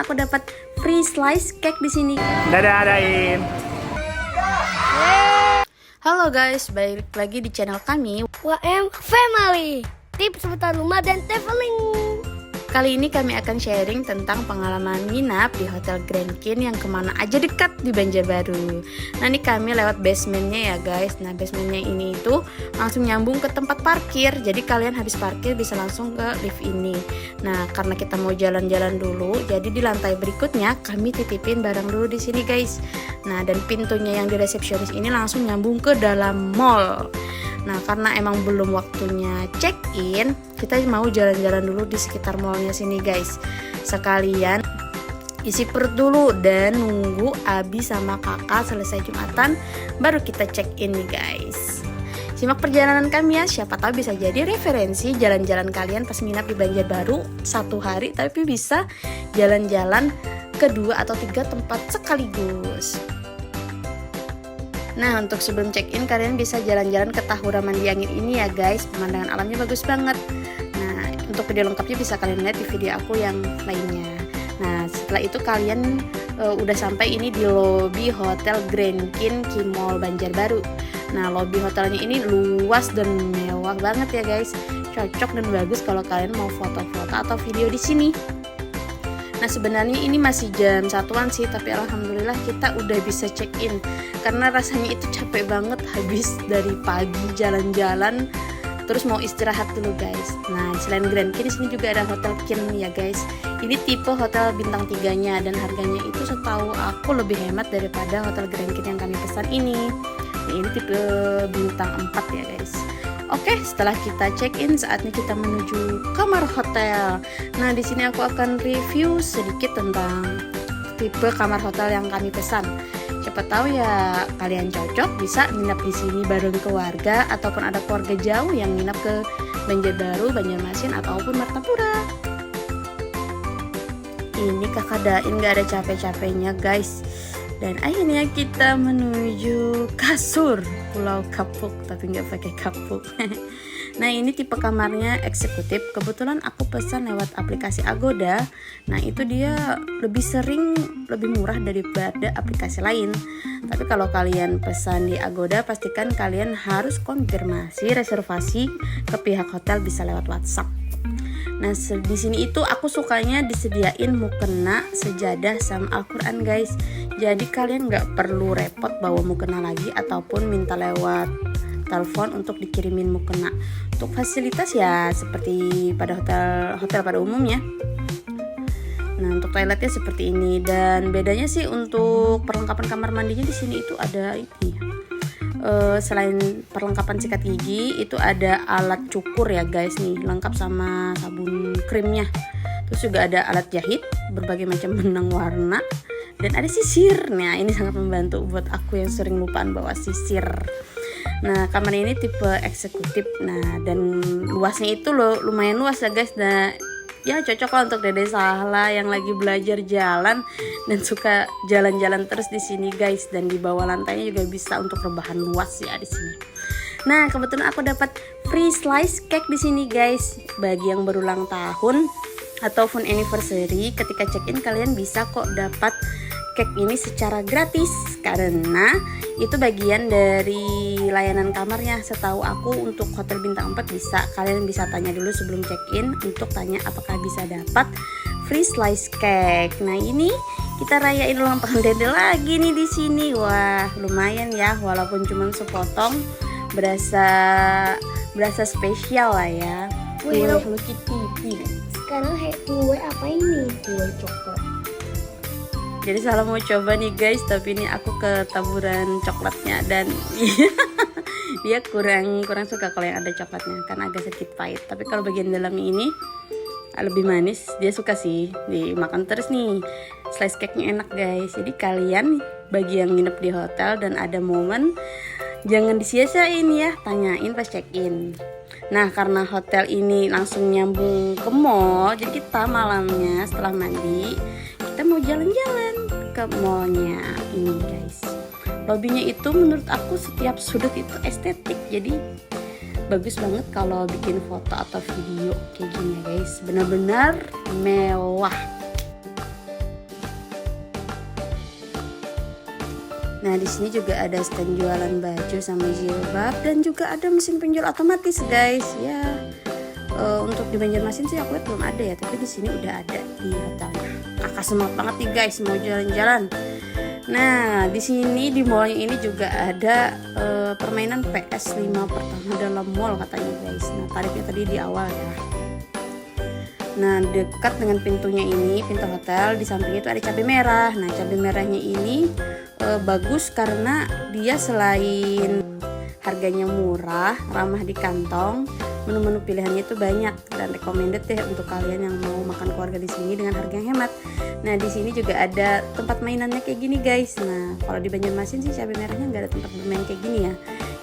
aku dapat free slice cake di sini. Dadah Adain. Halo guys, balik lagi di channel kami WM Family, tips seputar rumah dan traveling. Kali ini kami akan sharing tentang pengalaman nginap di Hotel Grand King yang kemana aja dekat di Banjarbaru. Nah ini kami lewat basementnya ya guys. Nah basementnya ini itu langsung nyambung ke tempat parkir. Jadi kalian habis parkir bisa langsung ke lift ini. Nah karena kita mau jalan-jalan dulu, jadi di lantai berikutnya kami titipin barang dulu di sini guys. Nah dan pintunya yang di resepsionis ini langsung nyambung ke dalam mall. Nah karena emang belum waktunya check-in, kita mau jalan-jalan dulu di sekitar mallnya sini guys. Sekalian isi perut dulu dan nunggu Abi sama kakak selesai Jumatan, baru kita check-in nih guys. Simak perjalanan kami ya, siapa tahu bisa jadi referensi jalan-jalan kalian pas nginap di Banjarbaru 1 hari, tapi bisa jalan-jalan ke 2 atau 3 tempat sekaligus. Nah untuk sebelum check-in kalian bisa jalan-jalan ke Tahura Mandi Angin ini ya guys. Pemandangan alamnya bagus banget. Nah untuk video lengkapnya bisa kalian lihat di video aku yang lainnya. Nah setelah itu kalian udah sampai ini di lobi Hotel Grand King Mall Banjarbaru. Nah lobi hotelnya ini luas dan mewah banget ya guys. Cocok dan bagus kalau kalian mau foto-foto atau video di sini. Nah sebenarnya ini masih jam 1-an sih, tapi alhamdulillah kita udah bisa check-in karena rasanya itu capek banget habis dari pagi jalan-jalan terus mau istirahat dulu guys. Nah selain Grand King di sini juga ada Hotel King ya guys. Ini tipe hotel bintang 3-nya dan harganya itu setahu aku lebih hemat daripada Hotel Grand King yang kami pesan ini. Nah, ini tipe bintang 4 ya guys. Oke, setelah kita check-in, saatnya kita menuju kamar hotel. Nah, di sini aku akan review sedikit tentang tipe kamar hotel yang kami pesan. Siapa tahu ya kalian cocok bisa nginap di sini bareng keluarga ataupun ada keluarga jauh yang nginap ke Banjarbaru, Banjarmasin ataupun Martapura. Ini kakak Dain gak ada capek-capeknya guys. Dan akhirnya kita menuju kasur Pulau Kapuk, tapi nggak pakai kapuk. Nah ini tipe kamarnya eksekutif. Kebetulan aku pesan lewat aplikasi Agoda. Nah itu dia lebih murah daripada aplikasi lain. Tapi kalau kalian pesan di Agoda, pastikan kalian harus konfirmasi reservasi ke pihak hotel bisa lewat WhatsApp. Nah di sini itu aku sukanya disediain mukena, sejadah sama Al-Quran guys. Jadi kalian nggak perlu repot bawa mukena lagi ataupun minta lewat telepon untuk dikirimin mukena. Untuk fasilitas ya seperti pada hotel pada umumnya. Nah untuk toiletnya seperti ini, dan bedanya sih untuk perlengkapan kamar mandinya di sini itu ada ini. Selain perlengkapan sikat gigi itu ada alat cukur ya guys nih, lengkap sama sabun krimnya. Terus juga ada alat jahit berbagai macam benang warna dan ada sisir. Nah ini sangat membantu buat aku yang sering lupaan bawa sisir. Nah kamar ini tipe eksekutif. Nah dan luasnya itu lumayan luas ya guys. Nah ya cocok lah untuk Dede Sahla yang lagi belajar jalan dan suka jalan-jalan terus di sini guys. Dan di bawah lantainya juga bisa untuk rebahan luas ya di sini. Nah kebetulan aku dapat free slice cake di sini guys. Bagi yang berulang tahun ataupun anniversary, ketika check-in kalian bisa kok dapat cake ini secara gratis karena itu bagian dari layanan kamarnya. Setahu aku untuk hotel bintang 4 bisa, kalian bisa tanya dulu sebelum check-in untuk tanya apakah bisa dapat free slice cake. Nah ini kita rayain ulang tahun Dede lagi nih di sini. Wah lumayan ya, walaupun cuma sepotong, berasa spesial lah ya. Kue Hello Kitty. Sekarang kue apa ini? Kue coklat. Jadi salah mau coba nih guys, tapi ini aku ketaburan coklatnya dan dia kurang suka kalau yang ada coklatnya, kan agak sedikit pahit. Tapi kalau bagian dalam ini lebih manis, dia suka sih dimakan terus nih. Slice cake-nya enak guys. Jadi kalian bagi yang nginep di hotel dan ada momen, jangan disia-siain ya, tanyain pas check-in. Nah karena hotel ini langsung nyambung ke mall, jadi kita malamnya setelah mandi kita mau jalan-jalan ke mallnya ini guys. Lobbynya itu menurut aku setiap sudut itu estetik, jadi bagus banget kalau bikin foto atau video kayak gini ya guys. Benar-benar mewah. Nah, di sini juga ada stand jualan baju sama jilbab dan juga ada mesin penjual otomatis, guys. Ya, untuk di Banjarmasin sih aku lihat belum ada ya, tapi di sini udah ada di hotelnya. Kakak semangat banget nih guys, mau jalan-jalan. Nah, di sini di mallnya ini juga ada permainan PS5 pertama dalam mall katanya guys. Nah, tarifnya tadi di awal ya. Nah, dekat dengan pintunya ini, pintu hotel, di sampingnya itu ada cabai merah. Nah, cabai merahnya ini bagus karena dia selain harganya murah, ramah di kantong, menu-menu pilihannya itu banyak dan recommended deh untuk kalian yang mau makan keluarga di sini dengan harga yang hemat. Nah, di sini juga ada tempat mainannya kayak gini guys. Nah, kalau di Banjarmasin sih cabai merahnya nggak ada tempat bermain kayak gini ya.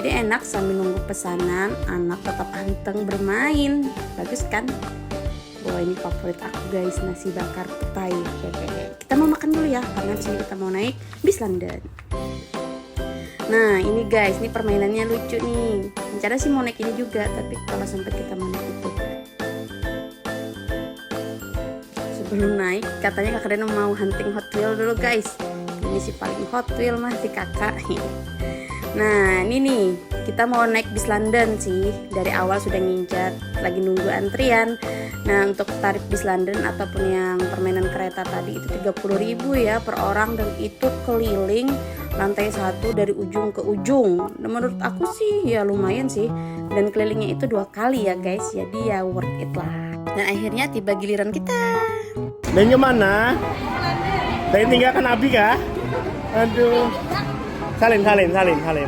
Jadi enak sambil nunggu pesanan, anak tetap anteng bermain. Bagus kan? Wah, ini favorit aku guys, nasi bakar petai. Oke. Kita mau makan dulu ya, karena di sini kita mau naik bis London. Nah, ini guys, ini permainannya lucu nih. Rencana sih mau naik ini juga, tapi kalau sempat kita mau naik itu. Sebelum naik, katanya kakak Dena mau hunting Hot Wheel dulu guys. Ini sih paling Hot Wheel mah si kakak. Nah, ini nih, kita mau naik bis London sih. Dari awal sudah ngincar, lagi nunggu antrian. Nah, untuk tarif bis London ataupun yang permainan kereta tadi itu 30.000 ya per orang, dan itu keliling lantai 1 dari ujung ke ujung. Nah, menurut aku sih ya lumayan sih, dan kelilingnya itu 2 kali ya guys, jadi ya worth it lah. Dan akhirnya tiba giliran kita. Dan kemana? Dari tinggalkan Abi kah? Aduh. Salin. Yeah.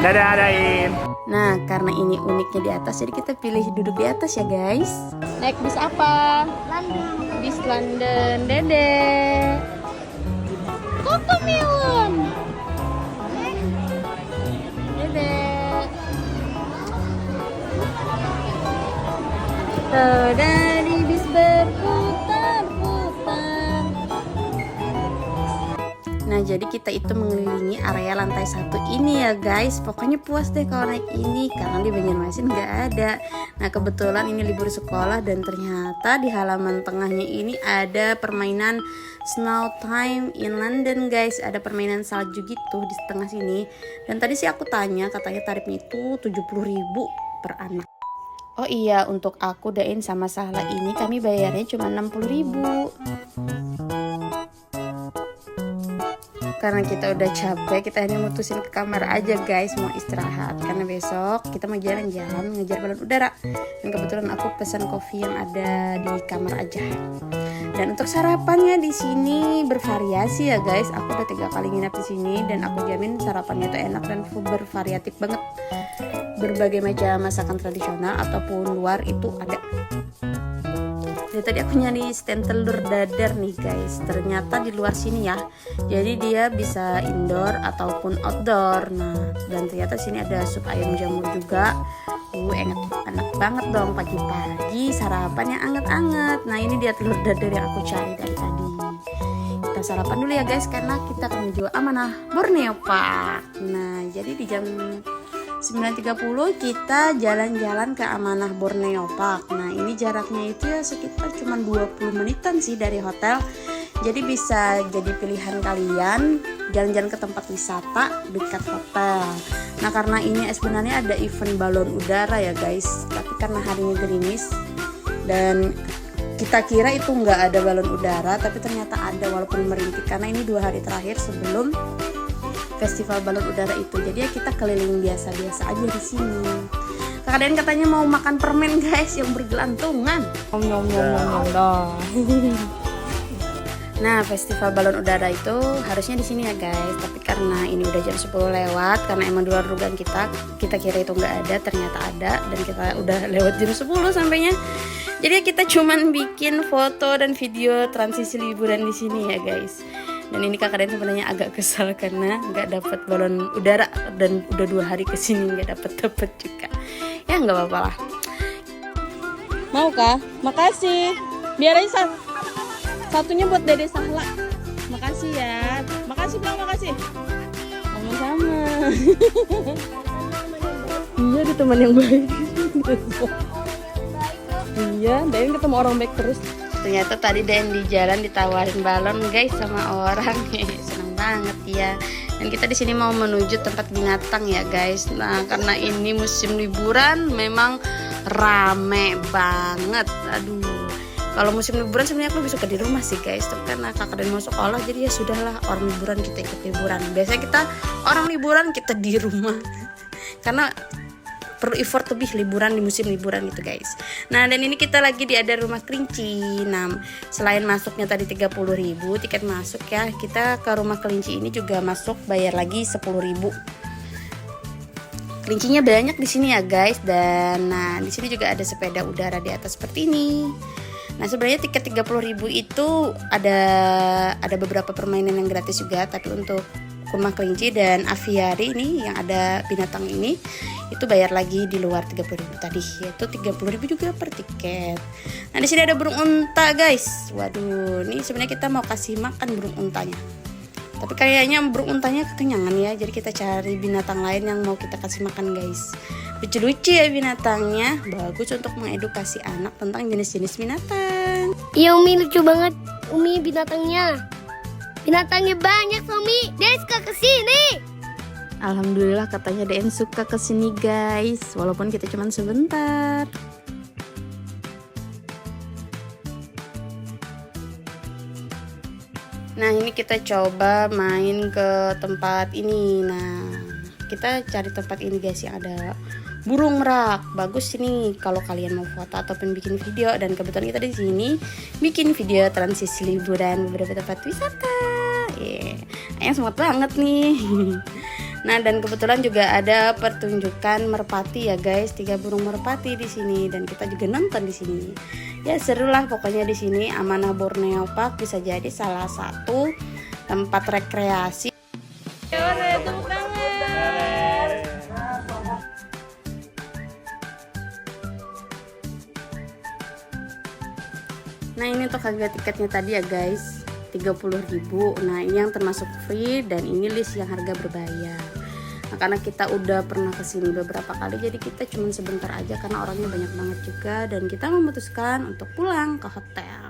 Dadah, adain. Nah, karena ini uniknya di atas, jadi kita pilih duduk di atas ya guys. Naik bis apa? London. Bis London, Dede. Cocomelon. Dede. Dari bis berputar-putar. Nah, jadi kita itu mengelilingi area lantai 1 ini ya guys. Pokoknya puas deh kalau naik ini, karena di Banjarmasin nggak ada. Nah, kebetulan ini libur sekolah dan ternyata di halaman tengahnya ini ada permainan Snow Time in London guys. Ada permainan salju gitu di tengah sini. Dan tadi sih aku tanya, katanya tarifnya itu 70.000 per anak. Oh iya, untuk aku, Dain sama Sahla ini kami bayarnya cuma 60.000. Karena kita udah capek, kita hanya mutusin ke kamar aja guys, mau istirahat. Karena besok kita mau jalan-jalan ngejar balon udara. Dan kebetulan aku pesan kopi yang ada di kamar aja. Dan untuk sarapannya di sini bervariasi ya guys. Aku udah 3 kali nginap di sini dan aku jamin sarapannya itu enak dan bervariatif banget. Berbagai macam masakan tradisional ataupun luar itu ada. Jadi tadi aku nyari stand telur dadar nih guys. Ternyata di luar sini ya. Jadi dia bisa indoor ataupun outdoor. Nah, dan ternyata sini ada sup ayam jamur juga. Enak banget dong pagi-pagi sarapan yang anget-anget. Nah, ini dia telur dadar yang aku cari dari tadi. Kita sarapan dulu ya guys, karena kita akan menuju Amanah Borneo Park. Nah, jadi di jam 9.30 kita jalan-jalan ke Amanah Borneo Park. Nah, ini jaraknya itu ya sekitar cuma 20 menitan sih dari hotel. Jadi bisa jadi pilihan kalian jalan-jalan ke tempat wisata dekat hotel. Nah, karena ini sebenarnya ada event balon udara ya guys. Tapi karena harinya gerimis dan kita kira itu nggak ada balon udara, tapi ternyata ada walaupun merintik. Karena ini 2 hari terakhir sebelum festival balon udara itu. Jadi ya kita keliling biasa-biasa aja di sini. Kakak Den katanya mau makan permen guys yang bergelantungan. Nyom. Nah, festival balon udara itu harusnya di sini ya guys. Tapi karena ini udah jam 10 lewat, karena emang di luar dugaan kita kira itu nggak ada, ternyata ada, dan kita udah lewat jam 10 sampainya. Jadi kita cuman bikin foto dan video transisi liburan di sini ya guys. Dan ini kakak Den sebenarnya agak kesal karena nggak dapat balon udara dan udah 2 hari kesini nggak dapat juga. Ya nggak apa-apa lah. Mau kah? Makasih. Biar aja satunya buat Dede Sahla. Makasih ya. Makasih bilang makasih. sama-sama. Iya, dia teman yang baik. Iya, Dayan ketemu orang baik terus. Ternyata tadi Dayan di jalan ditawarin balon guys sama orang. Seneng banget ya. Dan kita di sini mau menuju tempat binatang ya guys. Nah, karena ini musim liburan memang rame banget. Aduh. Kalau musim liburan sebenarnya aku lebih suka di rumah sih guys. Tapi karena kakak dan mau sekolah jadi ya sudahlah, orang liburan kita ikut liburan. Biasanya kita orang liburan kita di rumah. Karena perlu effort lebih liburan di musim liburan gitu guys. Nah, dan ini kita lagi di ada rumah kelinci. Nah, selain masuknya tadi 30.000 tiket masuk ya, kita ke rumah kelinci ini juga masuk bayar lagi 10.000. Kelincinya banyak di sini ya guys. Dan nah, di sini juga ada sepeda udara di atas seperti ini. Nah, sebenarnya tiket 30.000 itu ada beberapa permainan yang gratis juga, tapi untuk rumah kelinci dan aviari ini yang ada binatang ini itu bayar lagi di luar 30.000 tadi, yaitu 30.000 juga per tiket. Nah, di sini ada burung unta guys. Waduh, ini sebenarnya kita mau kasih makan burung untanya. Tapi kayaknya burung untanya kekenyangan ya, jadi kita cari binatang lain yang mau kita kasih makan guys. Lucu-lucu ya binatangnya, bagus untuk mengedukasi anak tentang jenis-jenis binatang. Iya Umi, lucu banget Umi binatangnya. Binatangnya banyak Umi. Dia suka kesini. Alhamdulillah katanya Den suka kesini guys, walaupun kita cuma sebentar. Nah, ini kita coba main ke tempat ini. Nah, kita cari tempat ini guys yang ada burung merak. Bagus ini kalau kalian mau foto ataupun bikin video. Dan kebetulan kita di sini bikin video transisi liburan beberapa tempat wisata. Ayang semangat banget nih. Nah, dan kebetulan juga ada pertunjukan merpati ya guys, 3 burung merpati di sini dan kita juga nonton di sini. Ya seru lah pokoknya di sini. Amanah Borneo Park bisa jadi salah satu tempat rekreasi. Nah, ini untuk harga tiketnya tadi ya guys, 30.000. Nah, ini yang termasuk free dan ini list yang harga berbayar. Nah, karena kita udah pernah kesini beberapa kali, jadi kita cuma sebentar aja karena orangnya banyak banget juga, dan kita memutuskan untuk pulang ke hotel.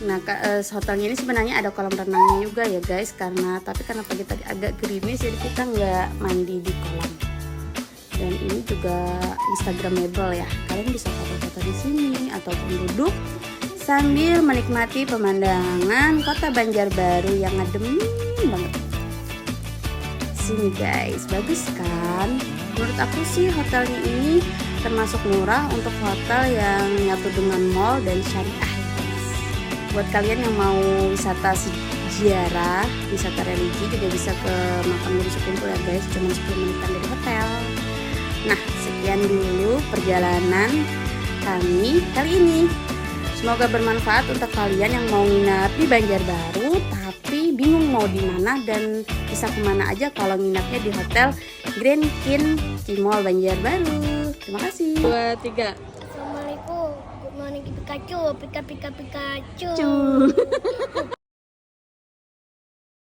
Nah, hotelnya ini sebenarnya ada kolam renangnya juga ya guys, karena pagi tadi agak gerimis jadi kita nggak mandi di kolam. Dan ini juga instagramable ya, kalian bisa foto-foto di sini ataupun duduk sambil menikmati pemandangan kota Banjarbaru yang adem banget. Sini guys, bagus kan? Menurut aku sih hotelnya ini termasuk murah untuk hotel yang nyatu dengan mall dan syariah guys. Buat kalian yang mau wisata sejarah, wisata religi juga bisa ke makam Guru Sekumpul ya guys, cuma 10 menitan dari hotel. Nah, sekian dulu perjalanan kami kali ini. Semoga bermanfaat untuk kalian yang mau nginap di Banjarbaru tapi bingung mau di mana dan bisa kemana aja kalau nginapnya di Hotel Grand Kin Cimol Banjarbaru. Terima kasih. 2, 3. Assalamualaikum. Good morning Pikachu. Pika.